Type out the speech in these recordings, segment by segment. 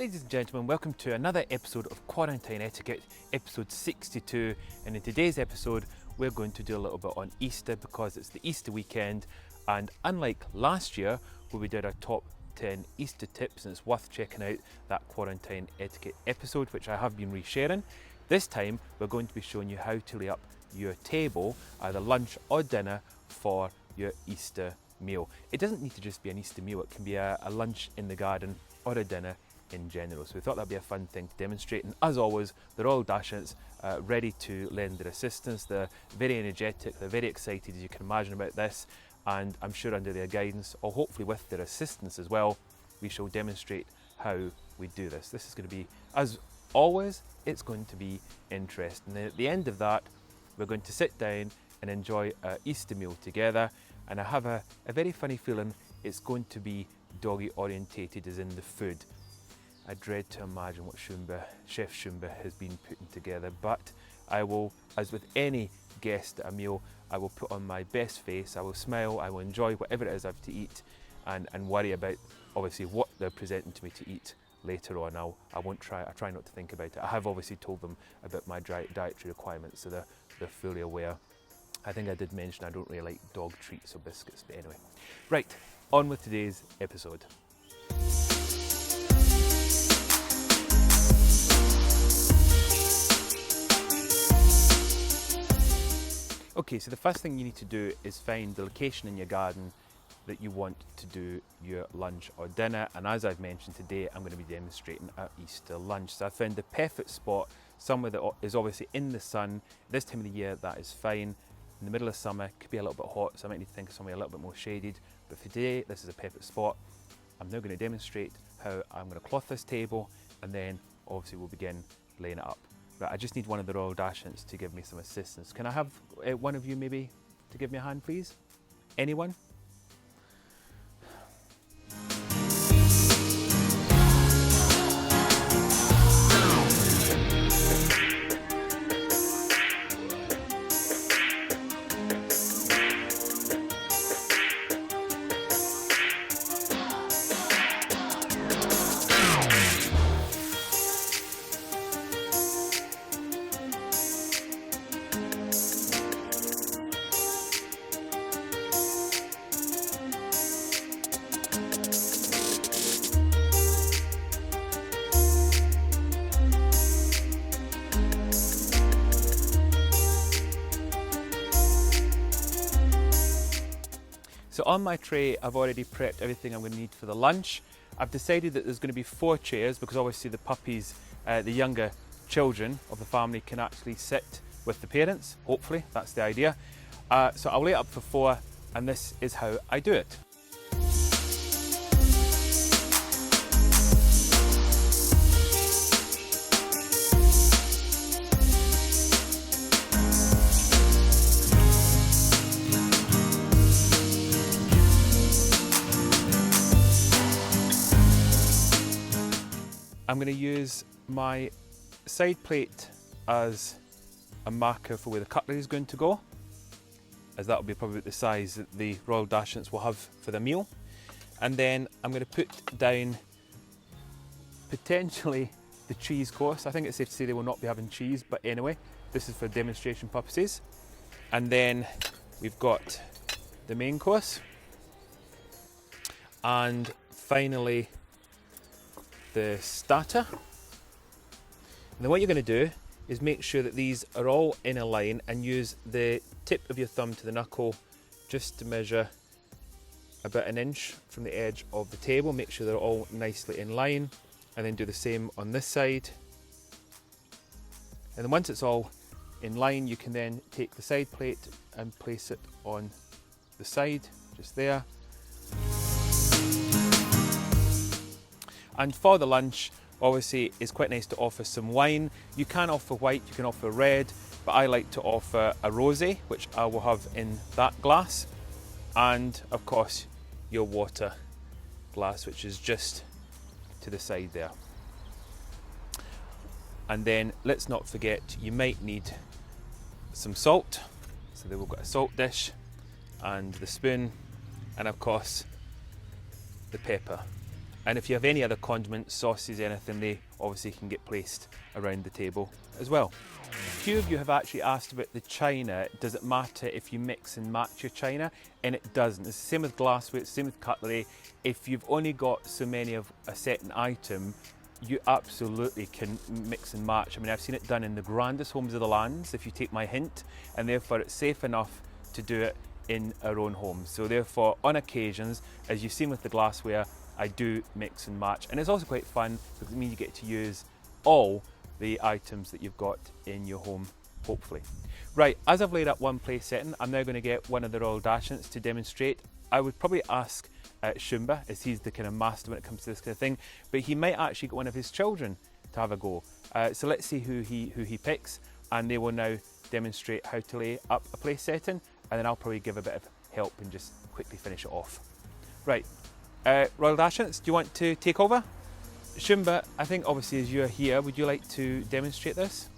Ladies and gentlemen, welcome to another episode of Quarantine Etiquette, episode 62, and in today's episode we're going to do a little bit on Easter because it's the Easter weekend, and unlike last year where we did our top 10 Easter tips, and it's worth checking out that Quarantine Etiquette episode which I have been resharing, this time we're going to be showing you how to lay up your table, either lunch or dinner, for your Easter meal. It doesn't need to just be an Easter meal, it can be a lunch in the garden or a dinner in general. So we thought that'd be a fun thing to demonstrate, and as always the Royal Dachshunds ready to lend their assistance. They're very energetic, they're very excited as you can imagine about this, and I'm sure under their guidance, or hopefully with their assistance as well, we shall demonstrate how we do this. This is going to be, as always, it's going to be interesting. And at the end of that we're going to sit down and enjoy our Easter meal together, and I have a very funny feeling it's going to be doggy orientated as in the food. I dread to imagine what Chef Shumba has been putting together, but I will, as with any guest at a meal, I will put on my best face, I will smile, I will enjoy whatever it is I have to eat, and worry about obviously what they're presenting to me to eat later on. I try not to think about it. I have obviously told them about my dietary requirements, so they're fully aware. I think I did mention I don't really like dog treats or biscuits, but anyway. Right, on with today's episode. Okay, so the first thing you need to do is find the location in your garden that you want to do your lunch or dinner, and as I've mentioned today, I'm going to be demonstrating our Easter lunch. So I found the perfect spot, somewhere that is obviously in the sun. This time of the year that is fine. In the middle of summer it could be a little bit hot, so I might need to think of somewhere a little bit more shaded, but for today this is a perfect spot. I'm now going to demonstrate how I'm going to cloth this table, and then obviously we'll begin laying it up. But I just need one of the Royal Dachshunds to give me some assistance. Can I have one of you maybe to give me a hand, please? Anyone? So on my tray I've already prepped everything I'm going to need for the lunch. I've decided that there's going to be 4 chairs because obviously the puppies, the younger children of the family can actually sit with the parents, hopefully, that's the idea. So I'll lay it up for 4, and this is how I do it. I'm going to use my side plate as a marker for where the cutlery is going to go, as that will be probably the size that the Royal Dachshunds will have for the meal. And then I'm going to put down potentially the cheese course. I think it's safe to say they will not be having cheese, but anyway, this is for demonstration purposes. And then we've got the main course, and finally the starter. And then what you're going to do is make sure that these are all in a line, and use the tip of your thumb to the knuckle just to measure about 1 inch from the edge of the table. Make sure they're all nicely in line, and then do the same on this side. And then once it's all in line, you can then take the side plate and place it on the side, just there. And for the lunch, obviously it's quite nice to offer some wine. You can offer white, you can offer red, but I like to offer a rosé, which I will have in that glass. And of course your water glass, which is just to the side there. And then let's not forget, you might need some salt. So there we've got a salt dish and the spoon, and of course the pepper. And if you have any other condiments, sauces, anything, they obviously can get placed around the table as well. A few of you have actually asked about the china. Does it matter if you mix and match your china? And it doesn't. It's the same with glassware, it's the same with cutlery. If you've only got so many of a certain item, you absolutely can mix and match. I mean, I've seen it done in the grandest homes of the lands, if you take my hint, and therefore it's safe enough to do it in our own home. So therefore, on occasions, as you've seen with the glassware, I do mix and match. And it's also quite fun because it means you get to use all the items that you've got in your home, hopefully. Right, as I've laid up one place setting, I'm now going to get one of the Royal Dachshunds to demonstrate. I would probably ask Shumba, as he's the kind of master when it comes to this kind of thing, but he might actually get one of his children to have a go. So let's see who he picks, and they will now demonstrate how to lay up a place setting, and then I'll probably give a bit of help and just quickly finish it off. Right, Royal Dachshunds, do you want to take over? Shumba, I think obviously as you're here, would you like to demonstrate this?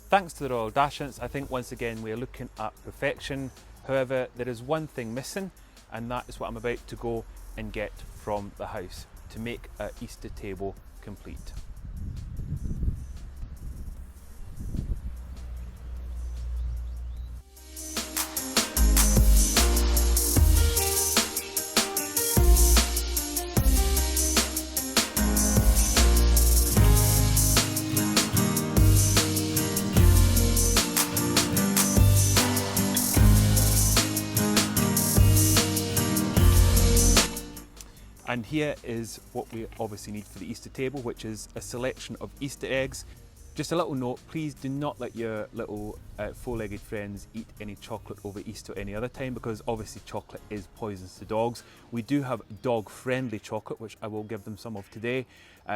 Thanks to the Royal Dachshunds, I think once again we're looking at perfection. However, there is one thing missing, and that is what I'm about to go and get from the house to make an Easter table complete. And here is what we obviously need for the Easter table, which is a selection of Easter eggs. Just a little note, please do not let your little four-legged friends eat any chocolate over Easter or any other time, because obviously chocolate is poisonous to dogs. We do have dog-friendly chocolate, which I will give them some of today.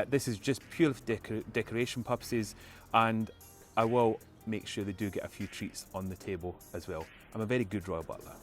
This is just purely for decoration purposes, and I will make sure they do get a few treats on the table as well. I'm a very good royal butler.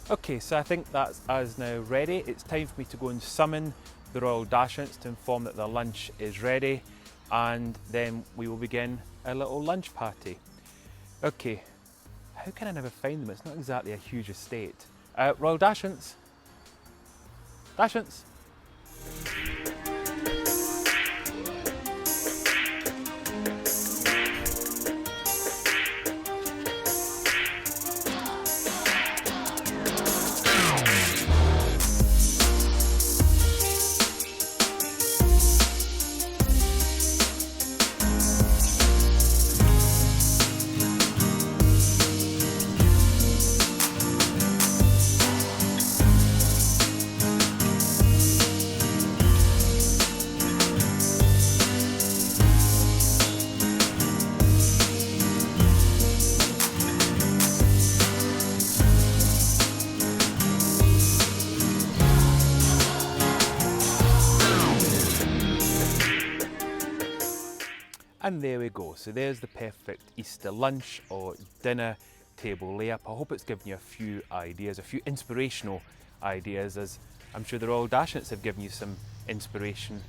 Okay, so I think that's us now ready. It's time for me to go and summon the Royal Dachshunds to inform that their lunch is ready, and then we will begin a little lunch party. Okay, how can I never find them? It's not exactly a huge estate. Royal Dachshunds, Dachshunds! And there we go, so there's the perfect Easter lunch or dinner table layup. I hope it's given you a few ideas, a few inspirational ideas, as I'm sure the Royal Dachshunds have given you some inspiration.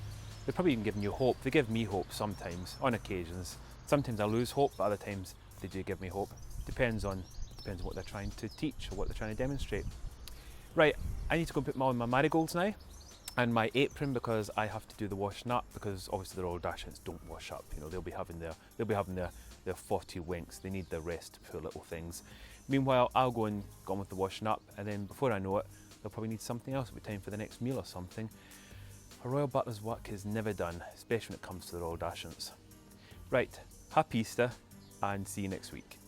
They've probably even given you hope. They give me hope sometimes, on occasions. Sometimes I lose hope, but other times they do give me hope. Depends on what they're trying to teach or what they're trying to demonstrate. Right, I need to go and put on my marigolds now, and my apron, because I have to do the washing up, because obviously the Royal Dachshunds don't wash up. You know, they'll be having their 40 winks. They need the rest, poor little things. Meanwhile, I'll go and get on with the washing up, and then before I know it, they'll probably need something else. It'll be time for the next meal or something. A Royal Butler's work is never done, especially when it comes to the Royal Dachshunds. Right, happy Easter, and see you next week.